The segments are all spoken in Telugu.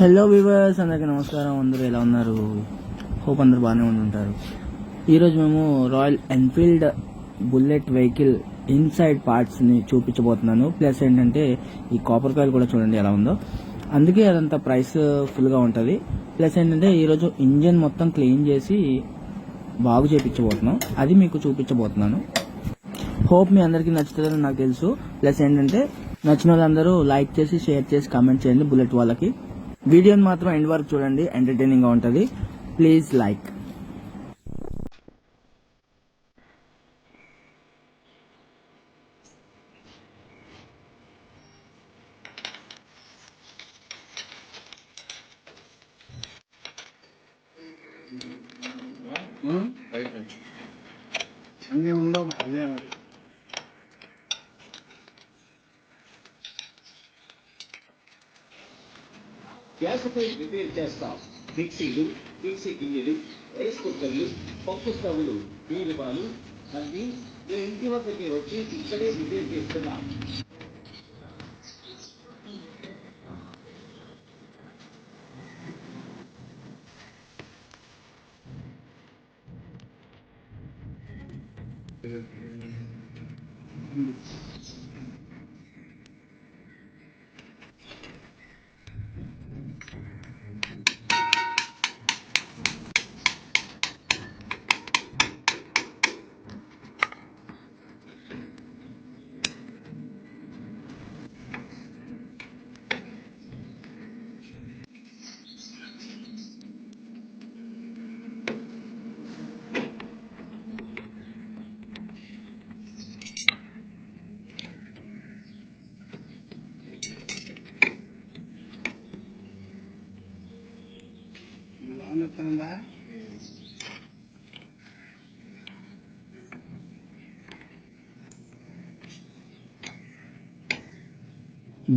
హలో వ్యూవర్స్, అందరికీ నమస్కారం. అందరూ ఎలా ఉన్నారు? హోప్ అందరూ బాగానే ఉంటారు. ఈరోజు మేము Royal Enfield Bullet vehicle inside పార్ట్స్ని చూపించబోతున్నాను. ప్లస్ ఏంటంటే ఈ కాపర్ కాయిల్ కూడా చూడండి ఎలా ఉందో, అందుకే అదంతా ప్రైస్ ఫుల్గా ఉంటుంది. ప్లస్ ఏంటంటే ఈరోజు ఇంజన్ మొత్తం క్లీన్ చేసి బాగు చేయించబోతున్నాం, అది మీకు చూపించబోతున్నాను. హోప్ మీ అందరికీ నచ్చుతుందని నాకు తెలుసు. ప్లస్ ఏంటంటే నచ్చిన వాళ్ళందరూ లైక్ చేసి, షేర్ చేసి, కామెంట్ చేయండి బుల్లెట్ వాళ్ళకి. వీడియోని మాత్రం ఎండ్ వరకు చూడండి, ఎంటర్టైనింగ్ గా ఉంటుంది. Please like. అన్నీ ఉండవు. అదే గ్యాస్పై రిపేర్ చేస్తాం. మిక్సీలు, మిక్సీ గిన్నెలు, రైస్ కుక్కర్లు, పప్పు స్టవ్లు, బీరువాలు అన్ని మీ ఇంటి వద్దకి వచ్చి ఇక్కడే రిపేర్ చేస్తున్నాం. బాగుంటుందా?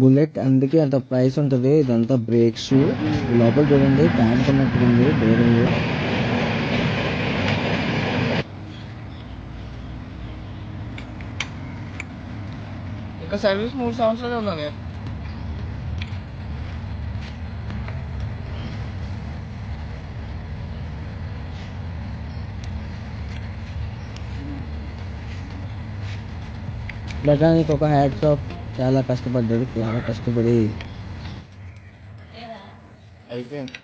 బుల్లెట్ అందుకే అంత ప్రైస్ ఉంటుంది. ఇదంతా బ్రేక్స్ లోపల చూడండి, ట్యాంక్ ఉన్నట్టు ఉంది, బేరింగ్. ఇంకా సర్వీస్ 3 సంవత్సరాలు ఉందండి. మెకానిక్ ఒక హ్యాట్స్ ఆఫ్, చాలా కష్టపడ్డాడు, చాలా కష్టపడి అయిపోయింది.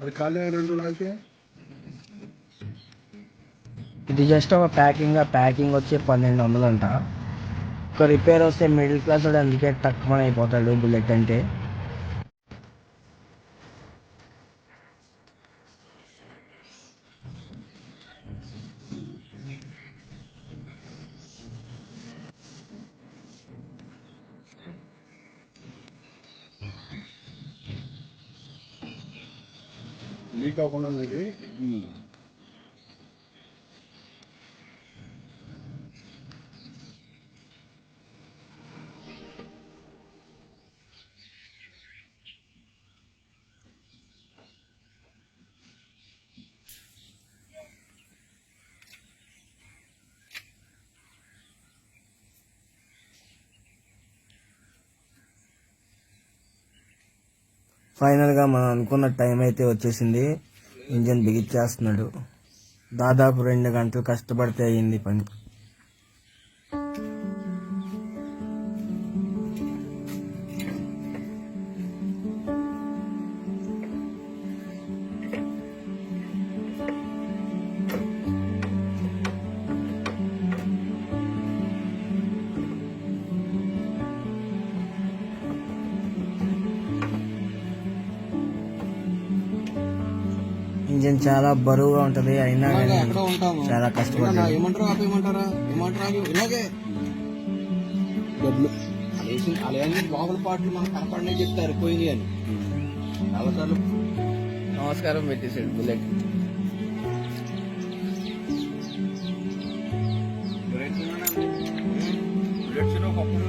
అది ఖాళీ 2 లాగే. ఇది జస్ట్ ఒక ప్యాకింగ్ వచ్చి 1200 అంట. ఒక రిపేర్ వస్తే మిడిల్ క్లాస్ వాడు అందుకే తక్కువ అయిపోతాడు బుల్లెట్ అంటే. లీక్ అవ్వకుండా ఉంది. ఫైనల్గా మనం అనుకున్న టైం అయితే వచ్చేసింది. ఇంజన్ బిగిచ్చేస్తున్నాడు. దాదాపు 2 గంటలు కష్టపడితే అయ్యింది పని. ఇంజిన్ చాలా బరువుగా ఉంటది, అయినా కానీ ఎక్కడ ఉంటాము చాలా కష్టపడ్డా. ఏమంటారు ఆపేయమంటారా ఏమంటారు ఇలాగే డబ్బులు అలాగే లోపల పాటలు మనకు కనపడినే చెప్తారు పోయింది అని చాలా సార్లు నమస్కారం పెట్టేసాడు బుల్లెట్. ఒకప్పుడు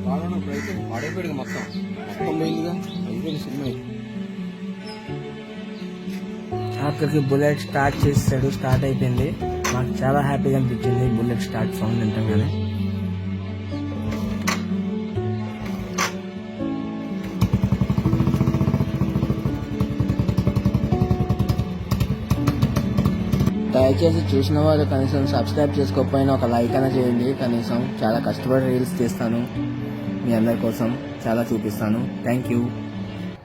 బాగా అయితే పాడైపోయాడు మొత్తం పోయిందిగా అయిపోయింది సినిమా. ఆఖరికి బుల్లెట్ స్టార్ట్ అయిపోయింది. నాకు చాలా హ్యాపీగా అనిపించింది బుల్లెట్ స్టార్ట్ సౌండ్ వింటగానే. దయచేసి చూసిన వారు కనీసం సబ్స్క్రైబ్ చేసుకోకపోయినా ఒక లైక్ అయినా చేయండి. కనీసం చాలా కష్టపడి రీల్స్ చేస్తాను మీ అందరి కోసం, చాలా చూపిస్తాను. Thank you.